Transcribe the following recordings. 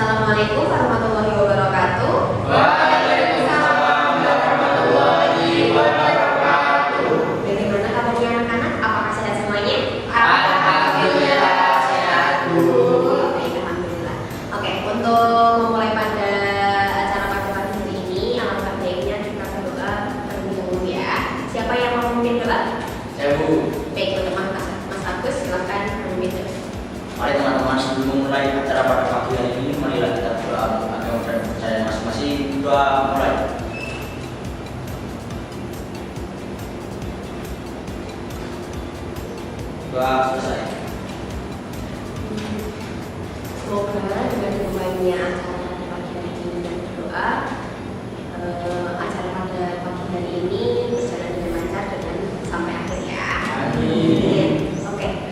Assalamualaikum warahmatullahi wabarakatuh. Waalaikumsalam warahmatullahi wabarakatuh. Bagaimana kabarnya anak-anak? Apakah sehat semuanya? Alhamdulillah sehat, Bu. Baik, alhamdulillah. Oke, untuk memulai pada acara pada pagi hari ini, alangkah baiknya kita berdoa terlebih dahulu ya. Siapa yang mau memimpin doa? Saya, Bu. Baik, teman-teman, Mas Agus, silakan memimpin doa. Mari teman-teman, sebelum memulai acara pada pagi hari ini, marilah kita berdoa agar percaya masing-masing. Doa mulai. Doa selesai. Semoga dengan dimulainya acara pada pagi hari ini dan berdoa, acara pada pagi hari ini berjalan dengan lancar dan sampai akhir ya. Amin. Oke.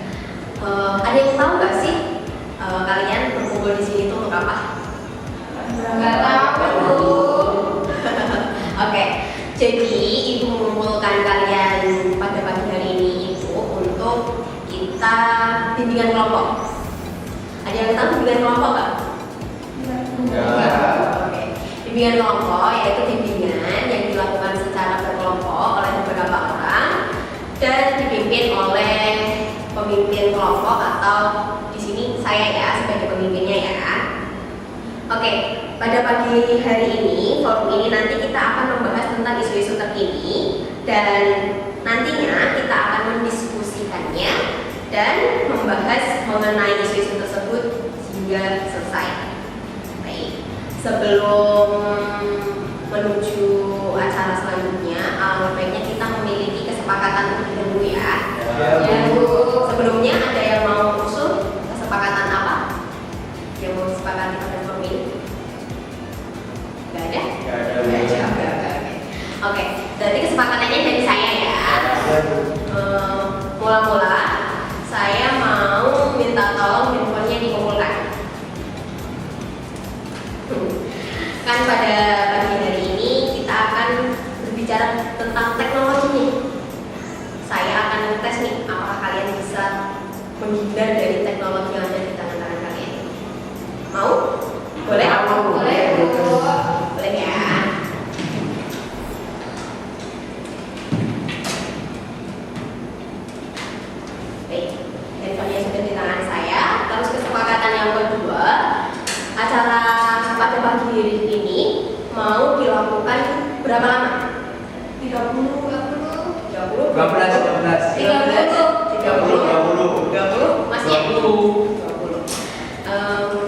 Ada yang tahu nggak sih kalian berkumpul di sini tuh untuk apa? Nggak tahu. Oke. Jadi ibu mengumpulkan kalian pada pagi hari ini itu untuk kita bimbingan kelompok. Ada yang tahu bimbingan kelompok nggak? Oke. Bimbingan kelompok yaitu bimbingan yang dilakukan secara berkelompok oleh beberapa orang dan dipimpin oleh pemimpin kelompok atau di sini saya ya sebagai pemimpinnya ya. Oke, pada pagi hari ini forum ini nanti kita akan membahas tentang isu-isu terkini dan nantinya kita akan mendiskusikannya dan membahas mengenai isu-isu tersebut hingga selesai. Baik, sebelum menuju acara selanjutnya, alangkah baiknya kita memiliki kesepakatan terlebih dahulu ya. Ya, Bu. Sebelumnya ada yang mau usul kesepakatan apa? Yang mau disepakati pada forum ini? Gak ada? Gak ada. Oke, berarti kesepakatannya dari saya ya. Mula-mula saya mau minta tolong handphonenya dikumpulkan. Kan pada pagi hari ini kita akan berbicara tentang teknologi nih. Saya akan tes nih apakah kalian bisa menghindar dari teknologi yang ada di tangan-tangan kalian. Mau? Boleh? Boleh, Bu. Boleh ya. Baik, handphonenya sudah di tangan saya. Terus kesepakatan yang kedua, acara pada pagi hari ini mau dilakukan berapa lama? 30 masih ya? 20.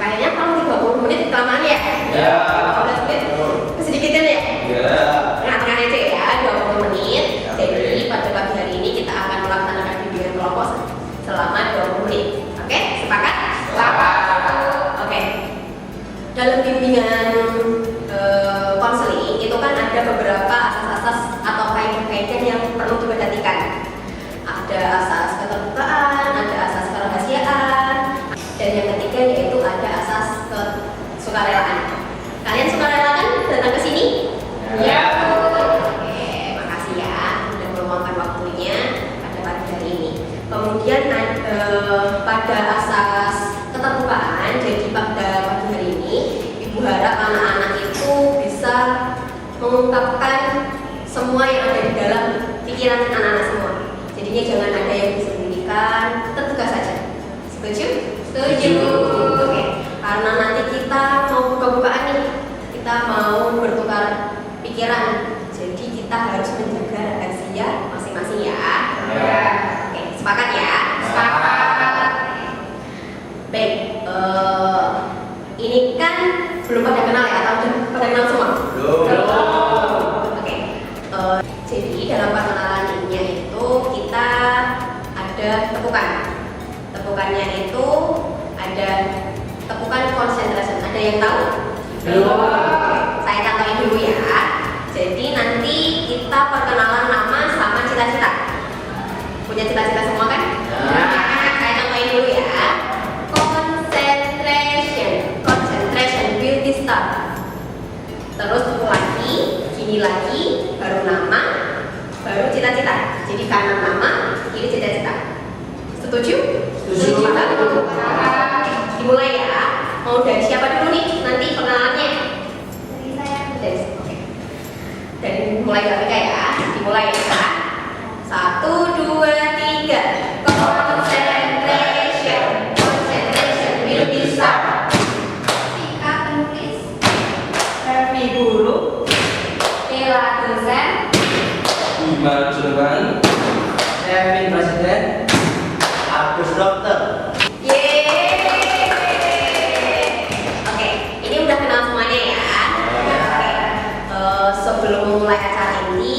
Kayaknya kalau 30 menit kelamaan ya? Ya. 15 menit? Sedikitkan ya? Ya. Tengah-tengah aja ya, 20 menit. Jadi pada pagi hari ini kita akan melaksanakan bimbingan kelompok selama 20 menit. Oke, sepakat? Sepakat. Oke. Dalam bimbingan konseling itu kan ada beberapa asas-asas atau kaidah-kaidah yang perlu diperhatikan. Ada asas keterbukaan, ada asas kerahasiaan, dan yang ketiga yaitu ada asas kesukarelaan. Kalian sukarela kan datang ke sini? Ya. Oke, makasih ya sudah meluangkan waktunya pada pagi hari ini. Kemudian pada asas keterbukaan, jadi pada pagi hari ini Ibu harap anak-anak itu bisa mengungkapkan semua yang ada di dalam pikiran anak-anak semua. Jadinya jangan ada yang disembunyikan, terbuka saja. Setuju? Setuju. Oke. Karena nanti kita mau buka-bukaan nih, kita mau bertukar pikiran. Jadi kita harus menjaga rahasia masing-masing ya. Ya. Oke, sepakat ya? Sepakat. Baik. Ini kan belum pada kenal ya, atau udah pada kenal semua? Belum. Oke. Jadi dalam pengenalannya itu kita ada tepukan. Tepukannya itu ada tepukan concentration. Ada yang tahu? Belum. Saya contohin dulu ya. Jadi nanti kita perkenalan nama sama cita-cita. Punya cita-cita semua kan? Ya. Saya contohin dulu ya. Concentration, beauty start. Terus tutup lagi, gini lagi, baru nama, baru cita-cita. Jadi kanan nama, kiri cita-cita. Setuju? Setuju. Dimulai ya. Mau dari siapa dulu nih nanti pengenalannya? Dari saya. Oke. Dan mulai grafika ya, dimulai ya. 1, 2, 3. Concentration will be start. Ika penulis. Happy guru, Ela dosen. Iman Sulaiman, Kevin Presiden, Agus Dokter. Yeay. Oke, ini udah kenal semuanya ya. Oke. Sebelum mulai acara ini,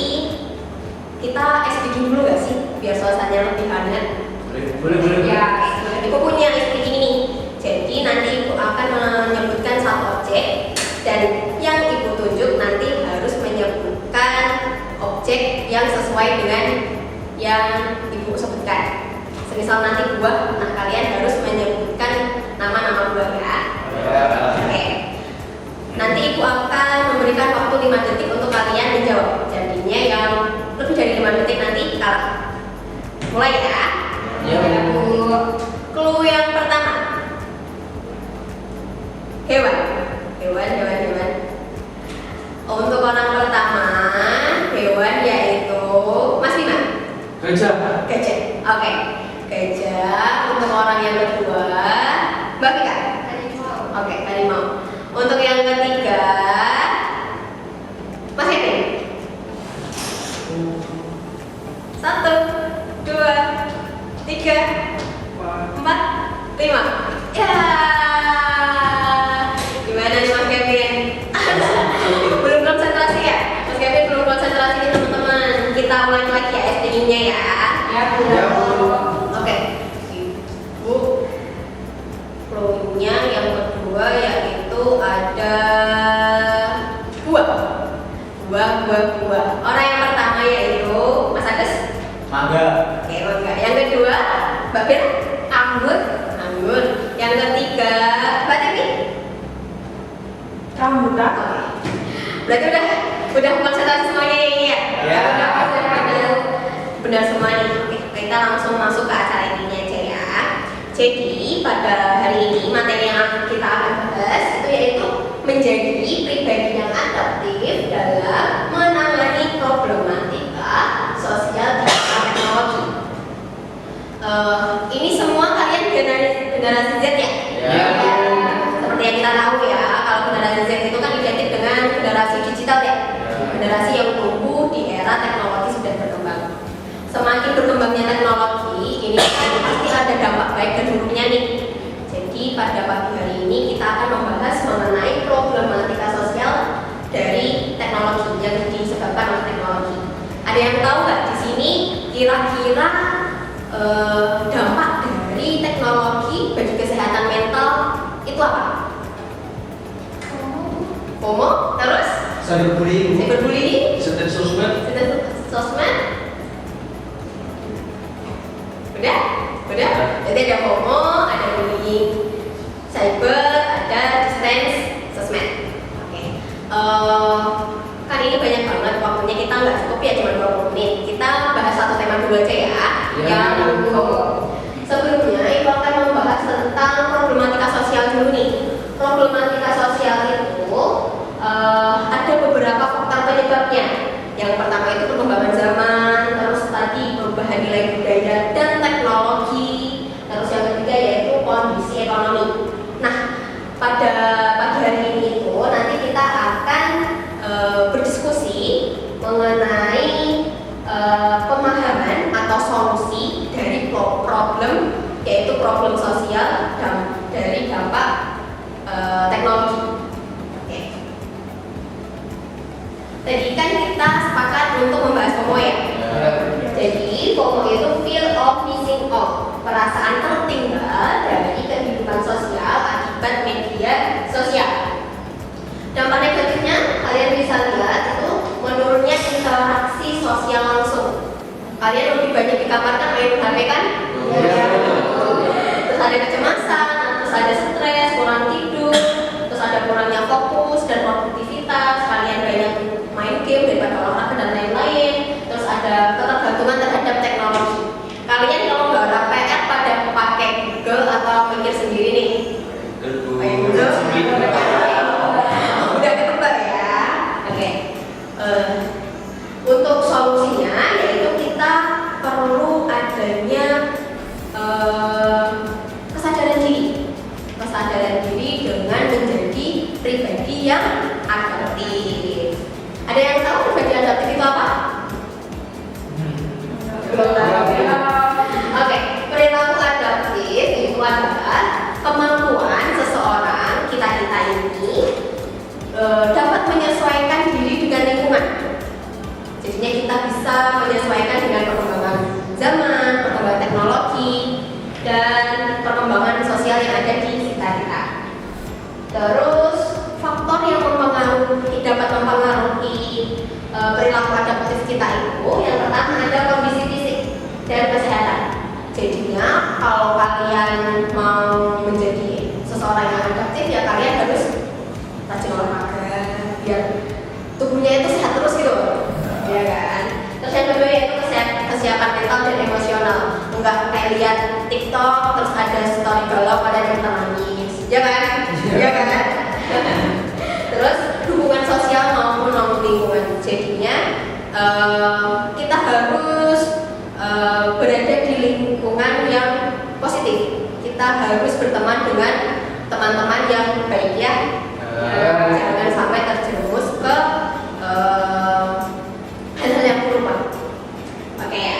kita speaking dulu gak sih? Biar suasananya lebih hangat. Boleh. Ya, Ibu punya speaking ini. Jadi nanti Ibu akan menyebutkan satu objek dan yang Ibu tunjuk nanti harus menyebutkan objek yang sesuai dengan yang Ibu sebutkan. Semisal nanti buah, nah kalian harus menyebutkan nama-nama buah ya. Oke. Nanti Ibu akan memberikan waktu 5 detik untuk kalian menjawab. Jadinya yang lebih dari 5 detik nanti kalah. Mulai ya. Ya. Clue yang pertama. Hewan. Untuk orang pertama, hewan yaitu Mas Bima. gajah, Gajah. Oke. Gajah. Untuk orang yang kedua, Mbak Vika. Oke, harimau. Untuk yang ketiga, Mas Kevin. 1, 2, 3, 4, 5. Ya. Gimana nih Mas Kevin? Belum konsentrasi ya? Mas Kevin belum konsentrasi nih teman-teman. Kita ulangi lagi ya STI-nya ya. Ya, Oke. Ibu clue-nya yang kedua yaitu ada buah. Orang yang pertama yaitu Mas Agus. Mangga. Oke, mangga. Yang kedua, Mbak Fir. Anggur. Yang ketiga, Mbak Tipi. rambutan, Berarti udah konsentrasi semuanya ya ini ya. Ya. Udah benar semuanya. Oke, kita langsung masuk ke acara intinya aja ya. Jadi pada hari ini materi yang kita akan bahas itu yaitu menjadi pribadi yang adaptif dalam menangani problematika sosial dan teknologi. Ini semua kalian generasi Z ya? Ya. Seperti yang kita tahu ya, kalau generasi Z itu kan identik dengan generasi digital ya. Generasi yang tumbuh di era teknologi sudah berkembang. Semakin berkembangnya teknologi, ini pasti ada dampak baik dan buruknya nih. Jadi pada pagi hari ini kita akan membahas mengenai problematika sosial dari teknologi yang disebabkan oleh teknologi. Ada yang tahu nggak di sini kira-kira dampak dari teknologi bagi kesehatan mental itu apa? FOMO, terus cyberbullying, setel sosmed, sosmed. Udah? Jadi ada FOMO, ada bullying, cyber, ada distance, sosmed. Oke. Kan ini banyak banget waktunya, kita nggak cukup ya cuma 20 menit. Kita bahas satu tema dulu aja ya. Yang FOMO. Sebelumnya Ibu akan membahas tentang problematika sosial dulu nih. Problematika sosial itu ada beberapa faktor penyebabnya. Yang pertama itu perkembangan zaman, terus tadi perubahan nilai budaya dan teknologi, terus yang ketiga yaitu kondisi ekonomi. Nah, pada pagi hari ini itu nanti kita akan berdiskusi mengenai pemahaman atau solusi dari problem, yaitu problem sosial dari dampak teknologi. Oke. Tadi kan kita sepakat untuk membahas FOMO ya. Jadi FOMO itu fear of missing out, perasaan tertinggal dari kehidupan sosial akibat media sosial. Dampak negatifnya kalian bisa lihat itu menurunnya interaksi sosial langsung. Kalian lebih banyak di kamar kan main HP kan? Terus ada kecemasan, terus ada stres, kurang tidur, terus ada kurangnya fokus dan produktivitas. Kalian banyak main game daripada olahraga dan lain-lain. Terus ada ketergantungan terhadap teknologi. Kalian kalau nggak ada PR pada pakai Google atau mikir sendiri nih? Pakai Google. kesadaran diri dengan menjadi pribadi yang adaptif. Ada yang tahu pribadi adaptif itu apa? Belum tahu. Oke, perilaku adaptif itu adalah kemampuan seseorang kita ini dapat menyesuaikan diri dengan lingkungan. Jadinya kita bisa menyesuaikan dengan perkembangan zaman, perkembangan teknologi, dan perkembangan sosial yang ada di sekitar kita. Terus faktor yang dapat mempengaruhi perilaku adaptif kita itu yang pertama ada kondisi fisik dan kesehatan. Jadinya kalau kalian mau menjadi seseorang yang adaptif ya kalian harus rajin olahraga biar tubuhnya itu sehat terus gitu, ya kan? Terus yang kedua yaitu kesiapan mental dan emosional. Enggak kayak lihat TikTok terus ada story galau pada yang nangis, ya kan? Ya kan? Terus hubungan sosial maupun lingkungan. Jadinya kita harus berada di lingkungan yang positif. Kita harus berteman dengan teman-teman yang baik ya. Jangan sampai terjerumus ke hal-hal yang buruk. Oke ya.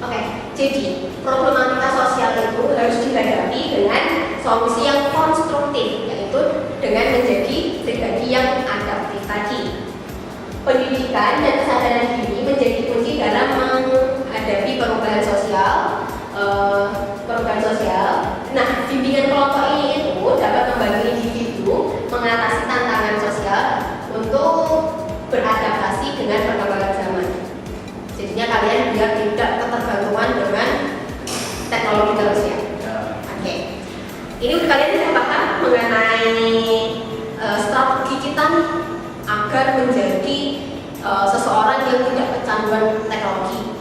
Oke, jadi problematika sosial itu harus dihadapi dengan solusi yang konstruktif, yaitu dengan menjadi pribadi yang adaptif tadi. Pendidikan dan kesadaran diri menjadi kunci dalam menghadapi perubahan sosial. Nah, bimbingan kelompok ini itu dapat membantu individu mengatasi tantangan sosial untuk beradaptasi dengan perkembangan zaman. Jadinya kalian biar tidak ketergantungan dengan teknologi terus ya. Oke. Ini udah kalian sudah paham mengenai strategi kita agar menjadi seseorang yang tidak kecanduan teknologi.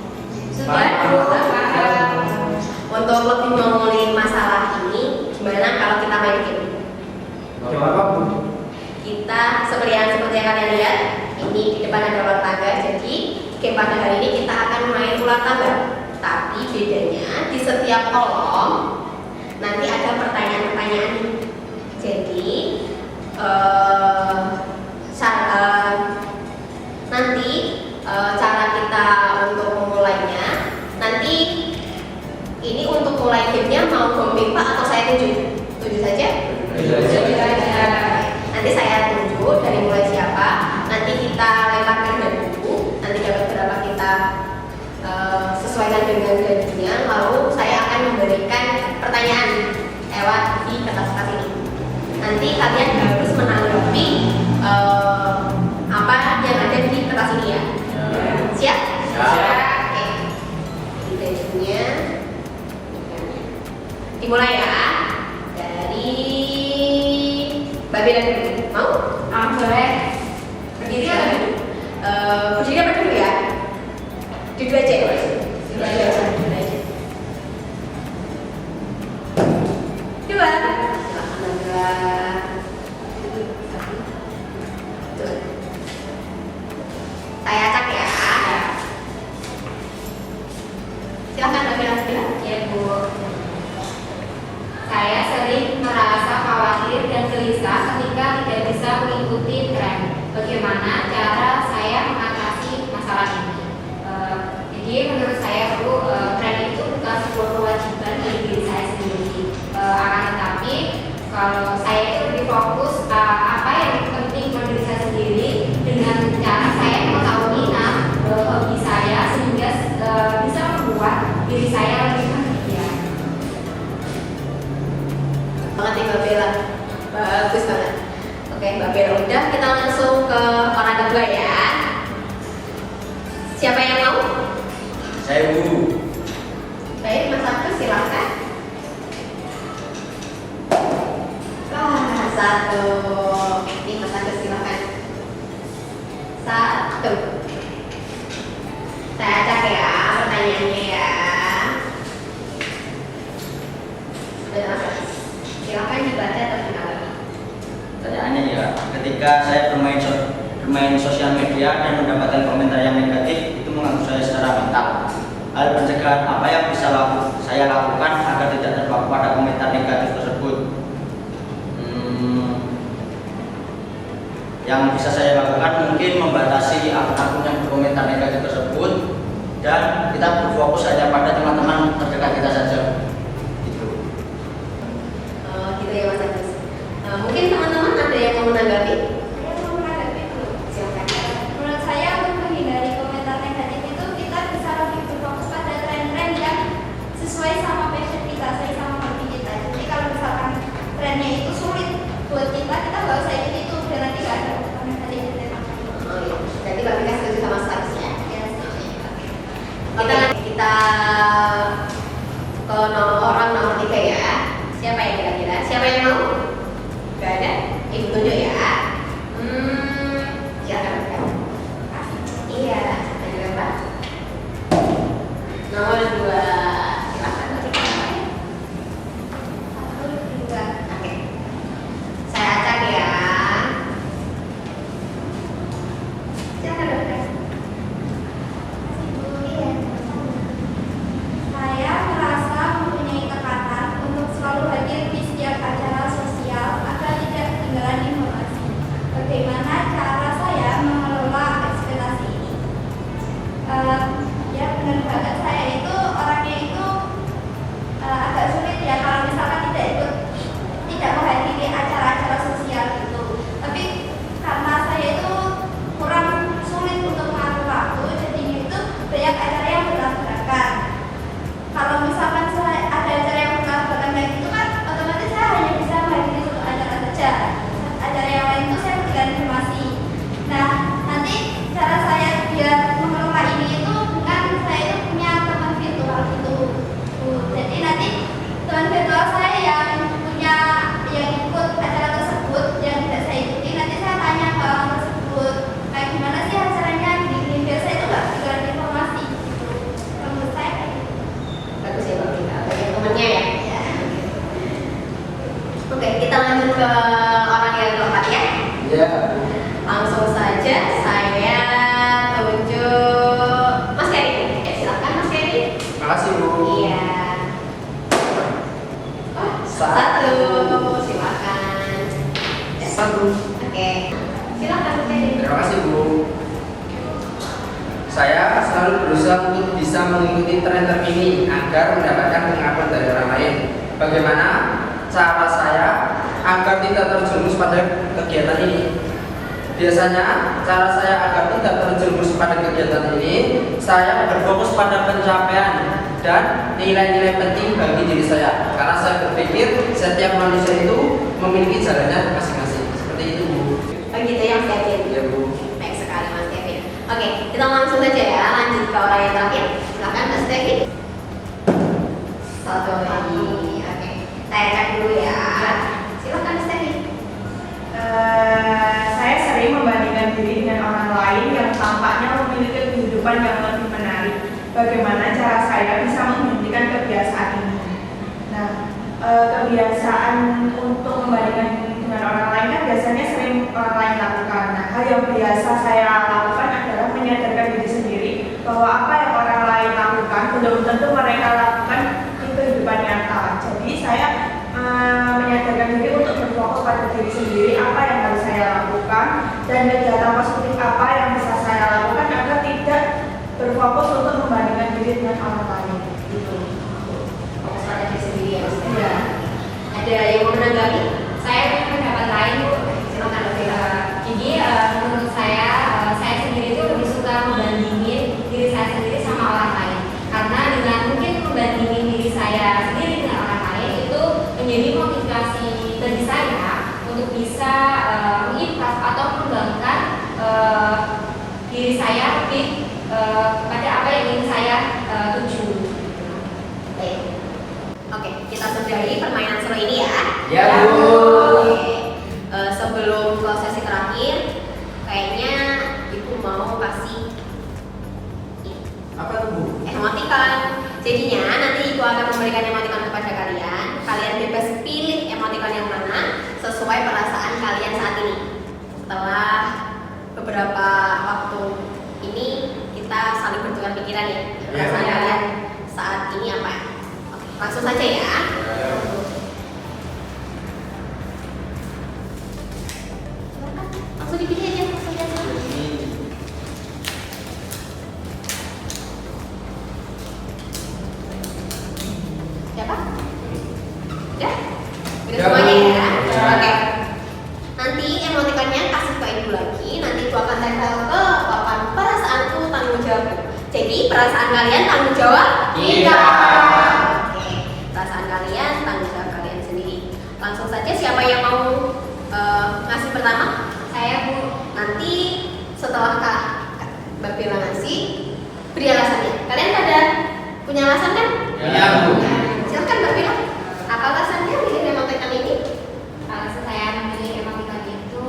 Untuk lebih mengulik masalah ini, gimana kalau kita main game? Kita seperti yang kalian lihat, ini di depan ada ular tangga. Jadi game pada hari ini kita akan main ular tangga. Tapi bedanya di setiap kolom nanti ada pertanyaan-pertanyaan. Jadi nanti cara kita untuk memulainya, nanti ini untuk mulai gamenya mau gombing Pak atau saya tunjuk? Tunjuk saja? Tunjuk saja. Nanti saya tunjuk dari mulai siapa, nanti kita lemparkan dulu, nanti dapat berapa kita sesuaikan dengan janjinya, lalu saya akan memberikan pertanyaan lewat di kertas-kertas ini. Nanti kalian harus menanggapi apa yang ada di kertas ini ya. Siap? Siap. Oke. Di janjinya dimulai ya. Dari Mbak Bella dulu. Mau? Boleh. Berdiri apa dulu? Berdiri apa dulu ya? Duduk aja. Duduk aja. Dua. Saya acak ya. Silakan Mbak Bella. Ya Bu. Saya sering merasa khawatir dan gelisah ketika tidak bisa mengikuti tren. Bagaimana cara saya mengatasi masalah ini? Jadi menurut saya Bu, tren itu bukan sebuah kewajiban bagi diri saya sendiri. Akan tetapi kalau saya itu lebih fokus apa yang penting bagi diri saya sendiri dengan cara saya mengetahui minat hobi saya sehingga bisa membuat diri saya lebih bahagia. Banget nih Mbak Bella, bagus banget. Oke Mbak Bella udah, kita langsung ke orang kedua ya. Siapa yang mau? Saya Bu. Baik Mas Agus silakan. Satu. Ini Mas Agus silakan. Satu. Saya acak ya pertanyaannya ya. Silakan dibaca atau dialami. Pertanyaannya ya, ketika saya bermain sosial media dan mendapatkan komentar yang negatif, itu mengganggu saya secara mental. hal pencegahan apa yang bisa saya lakukan agar tidak terpaku pada komentar negatif tersebut. Yang bisa saya lakukan mungkin membatasi akun-akun yang berkomentar negatif tersebut, dan kita berfokus hanya pada teman-teman terdekat kita saja. Gitu. Gitu ya Mas Agus. Mungkin teman-teman ada yang mau menanggapi? Saya mau menanggapi dulu. Silakan. Menurut saya untuk menghindari komentar negatif itu kita bisa lebih berfokus pada tren-tren yang sesuai sama passion kita, sesuai sama hobi kita. Jadi kalau misalkan trennya itu sulit buat kita nggak usah ikut itu, biar nanti nggak ada komentar negatif. Oh iya. Berarti Mbak Mika setuju sama Mas Agus ya? Ya, setuju. Kita ke orang nomor 3 ya. Siapa yang kira-kira? Siapa yang mau? Gak ada? Ibu tunjuk ya. Silakan. Iya, ada Mbak. Nomor 2. Silakan. Satu, dua. Oke. Saya acak ya. Silakan dokter. Iya. Saya merasa mempunyai tekanan untuk selalu hadir di setiap acara sosial agar tidak ketinggalan informasi. Bagaimana cara saya mengelola ekspektasi ini? Ya benar banget, saya itu orangnya itu agak sulit ya kalau misalkan tidak menghadiri acara-acara sosial itu. Tapi karena saya itu kurang sulit untuk mengatur waktu, jadinya itu banyak acara yang bertabrakan. Kalau misalkan ada acara yang bertabrakan kayak gitu kan, otomatis saya hanya bisa menghadiri satu acara saja. Acara yang lain itu saya berikan informasi. Nah, nanti cara saya biar mengelola ini itu dengan saya itu punya teman virtual gitu. Jadi nanti teman virtual saya yang ikut acara tersebut yang tidak saya ikuti, nanti saya tanya ke orang tersebut kayak gimana sih acaranya gini, biasa itu nggak berikan informasi gitu. Menurut saya kayak gitu. Bagus ya Mbak Mika. Banyak temennya ya. Ya. Oke, kita lanjut ke orang yang keempat ya. Ya. Langsung saja saya tunjuk Mas Kevin. Silakan Mas Kevin. Makasih Bu. Iya. Oh, satu. Silakan. Satu. Oke. Silakan Mas Kevin. Terima kasih Bu. Saya selalu berusaha untuk bisa mengikuti tren terkini agar mendapatkan pengakuan dari orang lain. Bagaimana cara saya agar tidak terjerumus pada kegiatan ini? Biasanya cara saya agar tidak terjerumus pada kegiatan ini, saya berfokus pada pencapaian dan nilai-nilai penting bagi diri saya. Karena saya berpikir setiap manusia itu memiliki jalannya masing-masing. Seperti itu Bu. Begitu ya Mas Kevin. Ya Bu. Baik sekali Mas Kevin. Oke, kita langsung saja ya lanjut ke orang yang terakhir. Silakan Mas Kevin. Satu lagi. Oke. Saya cek dulu ya. Silakan Mas Kevin. Saya sering membandingkan diri dengan orang lain yang tampaknya memiliki kehidupan yang lebih menarik. Bagaimana cara saya bisa menghentikan kebiasaan ini? Nah, kebiasaan untuk membandingkan dengan orang lain kan biasanya sering orang lain lakukan. Nah, hal yang biasa saya lakukan adalah menyadarkan diri sendiri bahwa apa yang orang lain lakukan belum tentu mereka lakukan di kehidupan nyata. Jadi saya menyadarkan diri untuk berfokus pada diri sendiri, apa yang harus saya lakukan dan kegiatan positif apa yang bisa saya lakukan agar tidak berfokus untuk membandingkan diri dengan orang lain. Gitu. Fokus pada diri sendiri ya Mas Kevin. Iya. Ada yang mau menanggapi? Saya punya pendapat lain Bu. Silakan Mas Kevin. Jadi menurut saya sendiri itu lebih suka membandingin diri saya sendiri sama orang lain. Karena dengan mungkin membandingin diri saya sendiri dengan orang lain itu menjadi motivasi bagi saya untuk bisa mengimpas atau mengembangkan diri saya lebih pada apa yang ingin saya tuju. Baik. Oke, kita sudahi permainan seru ini ya. Ya Bu. Oke. Sebelum ke sesi terakhir, kayaknya Ibu mau kasih Apa tuh Bu? emoticon. Jadinya nanti Ibu akan memberikan emoticon kepada kalian. Kalian bebas pilih emoticon yang mana sesuai perasaan kalian saat ini. Setelah beberapa waktu ini kita saling bertukar pikiran ya. Iya. Perasaan kalian saat ini apa? Oke, langsung saja ya. Silakan, langsung dipilih aja, langsung aja. Siapa? Udah? Udah Ya, semuanya Bu. ya? Ya. Oke. Nanti emotikonnya kasih ke ibu lagi. Nanti itu akan tempel ke papan perasaanku tanggung jawabku. Jadi perasaan kalian tanggung jawab? Iya. Oke. Perasaan kalian tanggung jawab kalian sendiri. Langsung saja siapa yang mau ngasih pertama? Saya Bu. Nanti setelah Mbak Bella ngasih, beri alasannya. Kalian ada punya alasan kan? Iya, Bu. Silakan Mbak Bella. Apa alasannya milih emoticon ini? Alasan saya memilih emoticon itu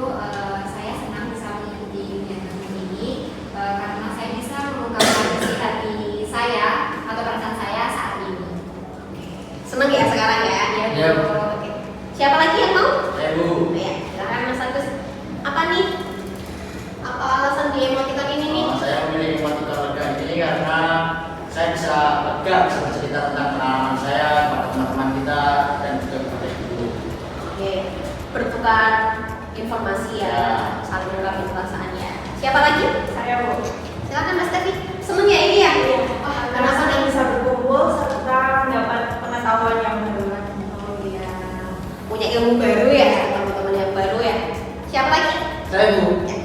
saya senang bisa mengikuti dunia teknik ini karena saya bisa mengungkapkan isi hati saya atau perasaan saya saat ini. Seneng ya sekarang ya? Iya, Bu. Oke. Siapa lagi yang mau? Saya Bu. Ya, silakan Mas Agus. Apa nih? Apa alasan di emoticon ini nih? Saya memilih emoticon lega ini karena saya bisa lega, bisa bercerita tentang pengalaman saya kepada teman-teman kita dan juga kepada ibu. Oke. Bertukar informasi ya, saling mengungkapkan perasaan ya. Siapa lagi? Saya Bu. Silakan Mas Devi. Seneng ya ini ya? Wah, Karena kenapa saya nih? bisa berkumpul serta mendapat pengetahuan yang baru. Oh iya. Punya ilmu baru ya, teman-teman yang baru ya. Siapa lagi? Saya Bu. Ya.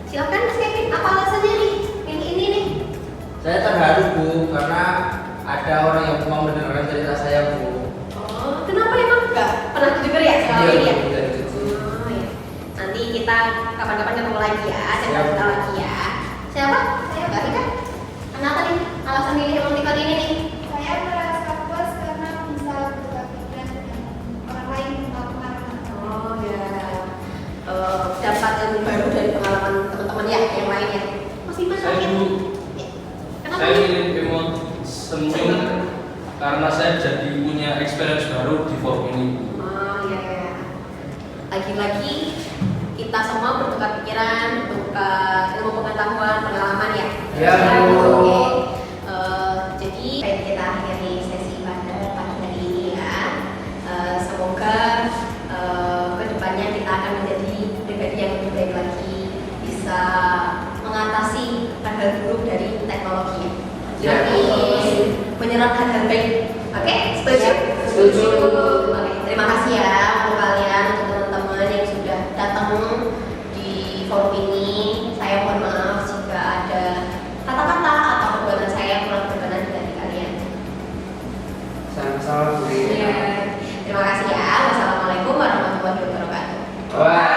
Silakan Mas Kevin. Apa alasannya nih? Ini nih. Saya terharu Bu karena ada orang yang mau mendengarkan cerita saya Bu. Oh, kenapa emang enggak pernah denger ya selama Iya, ini ya? Bu, dari kecil. Oh iya. Nanti kita kapan-kapan ketemu lagi ya, cerita Siap. kita lagi ya. Siapa? Saya Mbak Rika. Kenapa nih alasan milih emoticon ini nih? Saya merasa puas karena bisa bertukar pikiran dengan orang lain tentang pengalaman. Oh ya. Dapat ilmu baru dari pengalaman teman-teman ya yang lain ya. Mas Iman Saya mungkin? Bu, Ya. Kenapa? saya ingin emot seneng karena saya jadi punya experience baru di forum ini. Oh iya. Ya. Lagi-lagi kita semua bertukar pikiran, bertukar ilmu pengetahuan, pengalaman ya. Iya, Bu. Oke. Jadi baik kita akhiri sesi pada pagi hari ini ya. Semoga kedepannya kita akan menjadi pribadi yang lebih baik lagi, bisa mengatasi hal-hal buruk dari teknologi. Ya. Tapi menyerap hal-hal baik. Oke, setuju? Setuju. Oke, terima kasih ya untuk kalian, untuk teman-teman yang sudah datang di forum ini. Saya mohon maaf jika ada kata-kata atau perbuatan saya kurang berkenan di hati kalian. Sama-sama Bu. Terima kasih ya. Wassalamualaikum warahmatullahi wabarakatuh. Wah.